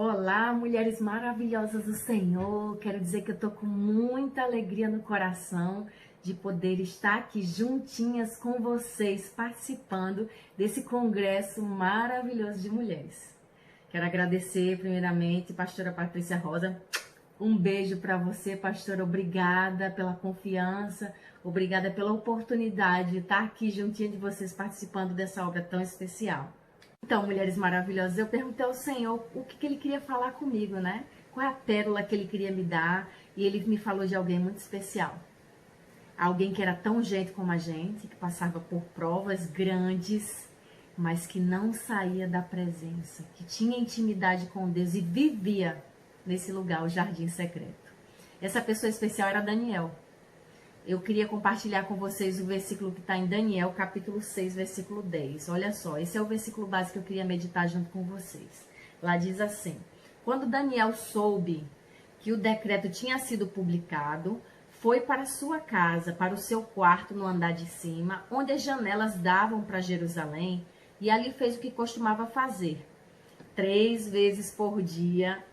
Olá, mulheres maravilhosas do Senhor. Quero dizer que eu tô com muita alegria no coração de poder estar aqui juntinhas com vocês, participando desse congresso maravilhoso de mulheres. Quero agradecer primeiramente, pastora Patrícia Rosa. Um beijo para você, pastora. Obrigada pela confiança, obrigada pela oportunidade de estar aqui juntinha de vocês participando dessa obra tão especial. Então, mulheres maravilhosas, eu perguntei ao Senhor o que ele queria falar comigo, né? Qual é a pérola que ele queria me dar? E ele me falou de alguém muito especial. Alguém que era tão gente como a gente, que passava por provas grandes, mas que não saía da presença, que tinha intimidade com Deus e vivia nesse lugar, o jardim secreto. Essa pessoa especial era Daniel. Eu queria compartilhar com vocês o versículo que está em Daniel, capítulo 6, versículo 10. Olha só, esse é o versículo básico que eu queria meditar junto com vocês. Lá diz assim: quando Daniel soube que o decreto tinha sido publicado, foi para sua casa, para o seu quarto no andar de cima, onde as janelas davam para Jerusalém, e ali fez o que costumava fazer. 3 vezes por dia,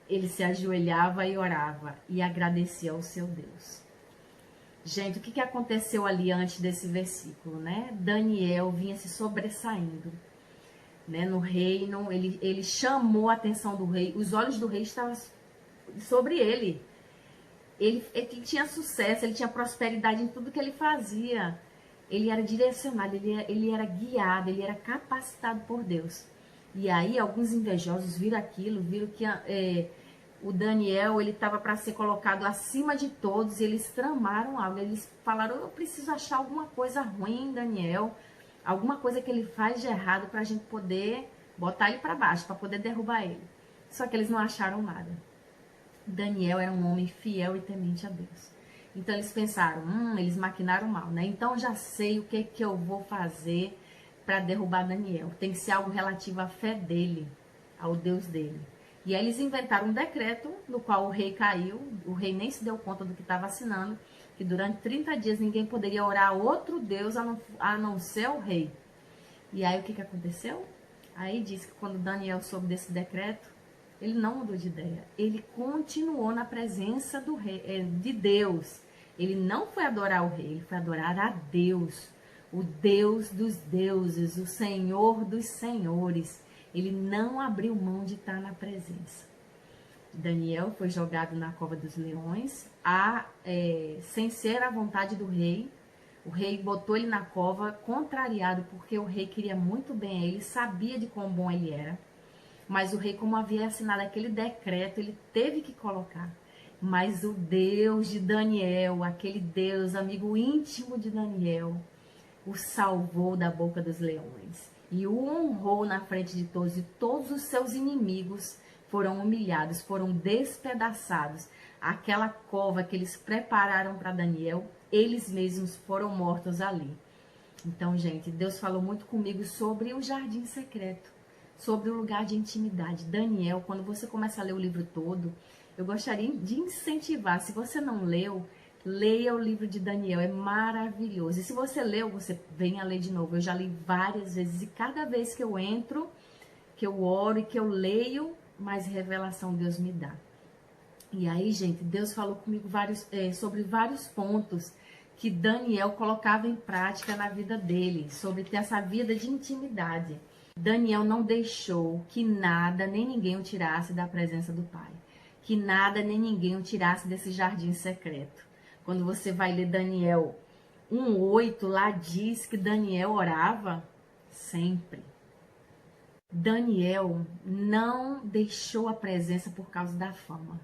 ele se ajoelhava e orava, e agradecia ao seu Deus. Gente, o que aconteceu ali antes desse versículo, né? Daniel vinha se sobressaindo, né? No reino, ele chamou a atenção do rei, os olhos do rei estavam sobre ele. Ele tinha sucesso, ele tinha prosperidade em tudo que ele fazia. Ele era direcionado, ele era guiado, ele era capacitado por Deus. E aí, alguns invejosos viram aquilo, viram que o Daniel, ele estava para ser colocado acima de todos, e eles tramaram algo. Eles falaram: eu preciso achar alguma coisa ruim em Daniel, alguma coisa que ele faz de errado para a gente poder botar ele para baixo, para poder derrubar ele. Só que eles não acharam nada. Daniel era um homem fiel e temente a Deus. Então eles pensaram: eles maquinaram mal, né? Então já sei o que eu vou fazer para derrubar Daniel. Tem que ser algo relativo à fé dele, ao Deus dele. E aí eles inventaram um decreto no qual o rei caiu, o rei nem se deu conta do que estava assinando, que durante 30 dias ninguém poderia orar a outro Deus a não ser o rei. E aí o que aconteceu? Aí diz que quando Daniel soube desse decreto, ele não mudou de ideia. Ele continuou na presença do rei, de Deus. Ele não foi adorar o rei, ele foi adorar a Deus, o Deus dos deuses, o Senhor dos senhores. Ele não abriu mão de estar na presença. Daniel foi jogado na cova dos leões, sem ser a vontade do rei. O rei botou ele na cova, contrariado, porque o rei queria muito bem a ele, sabia de quão bom ele era. Mas o rei, como havia assinado aquele decreto, ele teve que colocar. Mas o Deus de Daniel, aquele Deus, amigo íntimo de Daniel, o salvou da boca dos leões e o honrou na frente de todos, e todos os seus inimigos foram humilhados, foram despedaçados. Aquela cova que eles prepararam para Daniel, eles mesmos foram mortos ali. Então, gente, Deus falou muito comigo sobre o jardim secreto, sobre o lugar de intimidade. Daniel, quando você começa a ler o livro todo, eu gostaria de incentivar, se você não leu, leia o livro de Daniel, é maravilhoso. E se você leu, você venha ler de novo. Eu já li várias vezes, e cada vez que eu entro, que eu oro e que eu leio, mais revelação Deus me dá. E aí, gente, Deus falou comigo sobre vários pontos que Daniel colocava em prática na vida dele, sobre ter essa vida de intimidade. Daniel não deixou que nada nem ninguém o tirasse da presença do Pai, que nada nem ninguém o tirasse desse jardim secreto. Quando você vai ler Daniel 1:8, lá diz que Daniel orava sempre. Daniel não deixou a presença por causa da fama.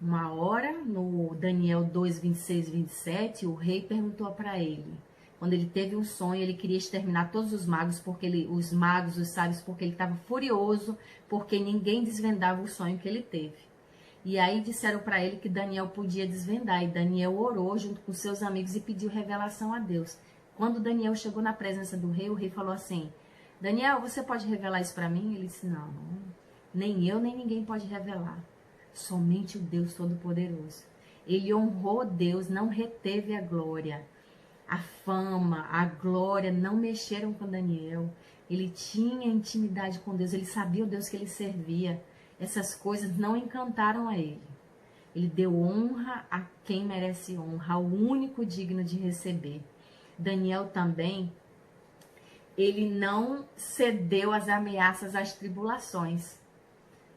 Uma hora, no Daniel 2:26 e 27, o rei perguntou para ele. Quando ele teve um sonho, ele queria exterminar todos os magos, os sábios, porque ele estava furioso, porque ninguém desvendava o sonho que ele teve. E aí disseram para ele que Daniel podia desvendar, e Daniel orou junto com seus amigos e pediu revelação a Deus. Quando Daniel chegou na presença do rei, o rei falou assim: Daniel, você pode revelar isso para mim? Ele disse: não, nem eu, nem ninguém pode revelar. Somente o Deus Todo-Poderoso. Ele honrou Deus, não reteve a glória. A fama, a glória não mexeram com Daniel. Ele tinha intimidade com Deus, ele sabia o Deus que ele servia. essas coisas não encantaram a ele. Ele deu honra a quem merece honra, ao único digno de receber. Daniel também, ele não cedeu às ameaças, às tribulações.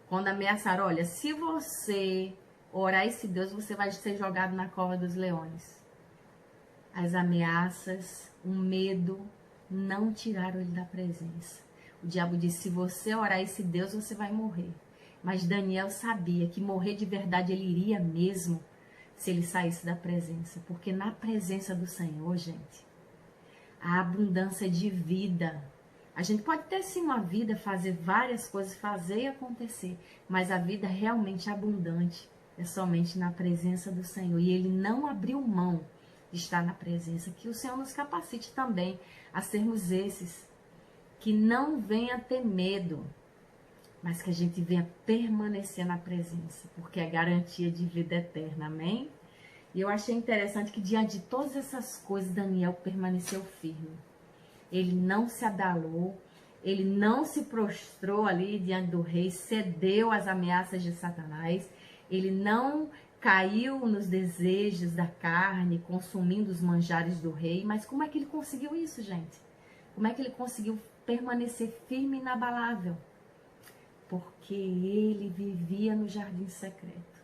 Quando ameaçaram, olha, se você orar esse Deus, você vai ser jogado na cova dos leões. As ameaças, o medo, não tiraram ele da presença. O diabo disse, se você orar esse Deus, você vai morrer. Mas Daniel sabia que morrer de verdade ele iria mesmo se ele saísse da presença. Porque na presença do Senhor, gente, a abundância de vida. A gente pode ter sim uma vida, fazer várias coisas, fazer e acontecer. Mas a vida realmente abundante é somente na presença do Senhor. E ele não abriu mão de estar na presença. Que o Senhor nos capacite também a sermos esses. Que não venha ter medo, mas que a gente venha permanecer na presença, porque é garantia de vida eterna, amém? E eu achei interessante que diante de todas essas coisas, Daniel permaneceu firme. Ele não se abalou, ele não se prostrou ali diante do rei, cedeu às ameaças de Satanás, ele não caiu nos desejos da carne, consumindo os manjares do rei. Mas como é que ele conseguiu isso, gente? Como é que ele conseguiu permanecer firme e inabalável? Porque ele vivia no jardim secreto.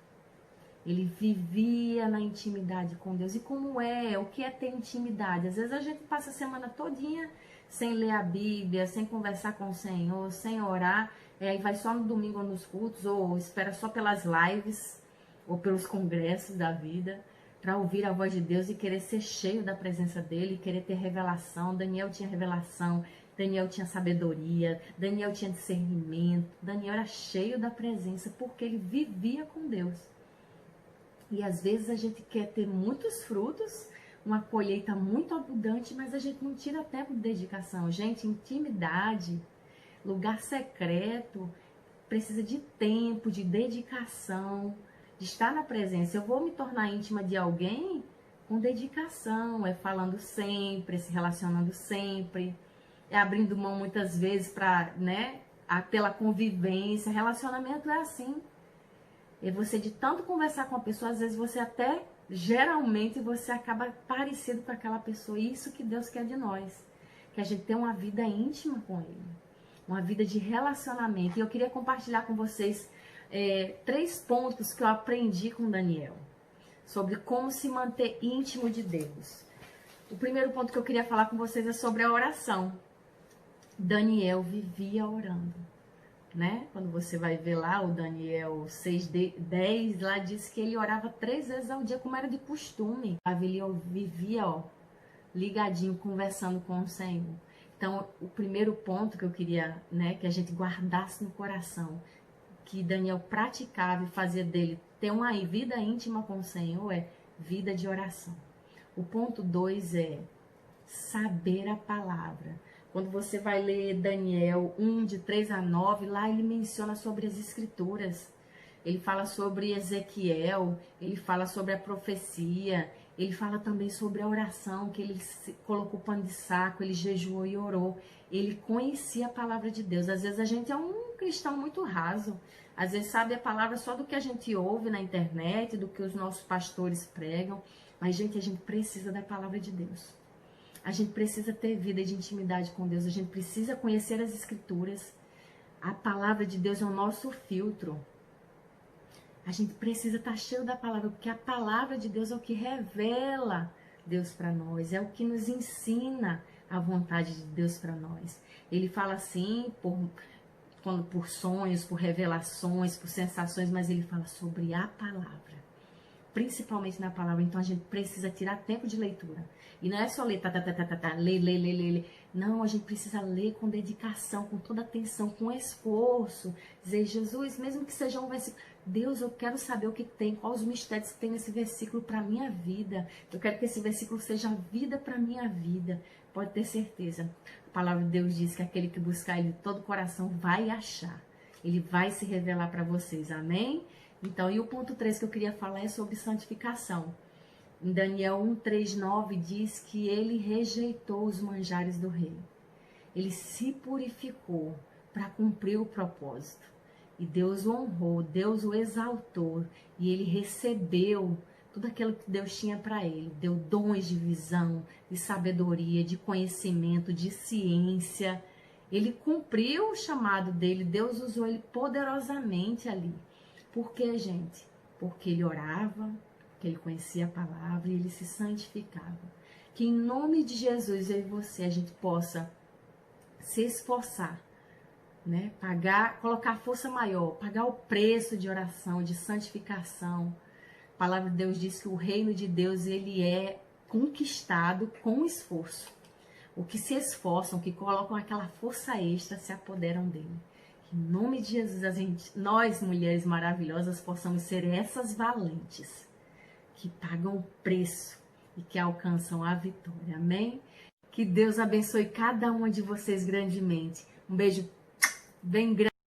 Ele vivia na intimidade com Deus. E como é? O que é ter intimidade? Às vezes a gente passa a semana todinha sem ler a Bíblia, sem conversar com o Senhor, sem orar, e vai só no domingo ou nos cultos, ou espera só pelas lives, ou pelos congressos da vida, para ouvir a voz de Deus e querer ser cheio da presença dele, querer ter revelação. Daniel tinha revelação, Daniel tinha sabedoria, Daniel tinha discernimento, Daniel era cheio da presença, porque ele vivia com Deus. E às vezes a gente quer ter muitos frutos, uma colheita muito abundante, mas a gente não tira tempo de dedicação. Gente, intimidade, lugar secreto, precisa de tempo, de dedicação, de estar na presença. Eu vou me tornar íntima de alguém com dedicação, é falando sempre, se relacionando sempre, é abrindo mão muitas vezes para, né, pela convivência. Relacionamento é assim. E você, de tanto conversar com a pessoa, às vezes você até, geralmente, você acaba parecido com aquela pessoa. Isso que Deus quer de nós. Que a gente tenha uma vida íntima com Ele. Uma vida de relacionamento. E eu queria compartilhar com vocês 3 pontos que eu aprendi com Daniel. Sobre como se manter íntimo de Deus. O primeiro ponto que eu queria falar com vocês é sobre a oração. Daniel vivia orando. Né? Quando você vai ver lá o Daniel 6:10, lá diz que ele orava 3 vezes ao dia, como era de costume. Ele vivia, ligadinho, conversando com o Senhor. Então, o primeiro ponto que eu queria, né, que a gente guardasse no coração, que Daniel praticava e fazia dele ter uma vida íntima com o Senhor, é vida de oração. O ponto 2 é saber a palavra. Quando você vai ler Daniel 1, de 3 a 9, lá ele menciona sobre as escrituras. Ele fala sobre Ezequiel, ele fala sobre a profecia, ele fala também sobre a oração, que ele colocou pano de saco, ele jejuou e orou. Ele conhecia a palavra de Deus. Às vezes a gente é um cristão muito raso. Às vezes sabe a palavra só do que a gente ouve na internet, do que os nossos pastores pregam. Mas, gente, a gente precisa da palavra de Deus. A gente precisa ter vida de intimidade com Deus. A gente precisa conhecer as escrituras. A palavra de Deus é o nosso filtro. A gente precisa estar cheio da palavra, porque a palavra de Deus é o que revela Deus para nós. É o que nos ensina a vontade de Deus para nós. Ele fala assim, por sonhos, por revelações, por sensações, mas ele fala sobre a palavra. Principalmente na palavra. Então a gente precisa tirar tempo de leitura. E não é só ler, ler. Não, a gente precisa ler com dedicação, com toda atenção, com esforço. Dizer, Jesus, mesmo que seja um versículo, Deus, eu quero saber o que tem, quais os mistérios que tem nesse versículo para a minha vida. Eu quero que esse versículo seja vida para a minha vida. Pode ter certeza. A palavra de Deus diz que aquele que buscar ele de todo o coração vai achar. Ele vai se revelar para vocês. Amém? Então, e o ponto 3 que eu queria falar é sobre santificação. Em Daniel 1:3-9 diz que ele rejeitou os manjares do rei. Ele se purificou para cumprir o propósito. E Deus o honrou, Deus o exaltou e ele recebeu tudo aquilo que Deus tinha para ele. Deu dons de visão, de sabedoria, de conhecimento, de ciência. Ele cumpriu o chamado dele, Deus usou ele poderosamente ali. Por quê, gente? Porque ele orava, porque ele conhecia a palavra e ele se santificava. Que em nome de Jesus, eu e você, a gente possa se esforçar, né? Colocar força maior, pagar o preço de oração, de santificação. A palavra de Deus diz que o reino de Deus, ele é conquistado com esforço. O que se esforçam, que colocam aquela força extra, se apoderam dele. Que em nome de Jesus, nós, mulheres maravilhosas, possamos ser essas valentes, que pagam o preço e que alcançam a vitória. Amém? Que Deus abençoe cada uma de vocês grandemente. Um beijo bem grande.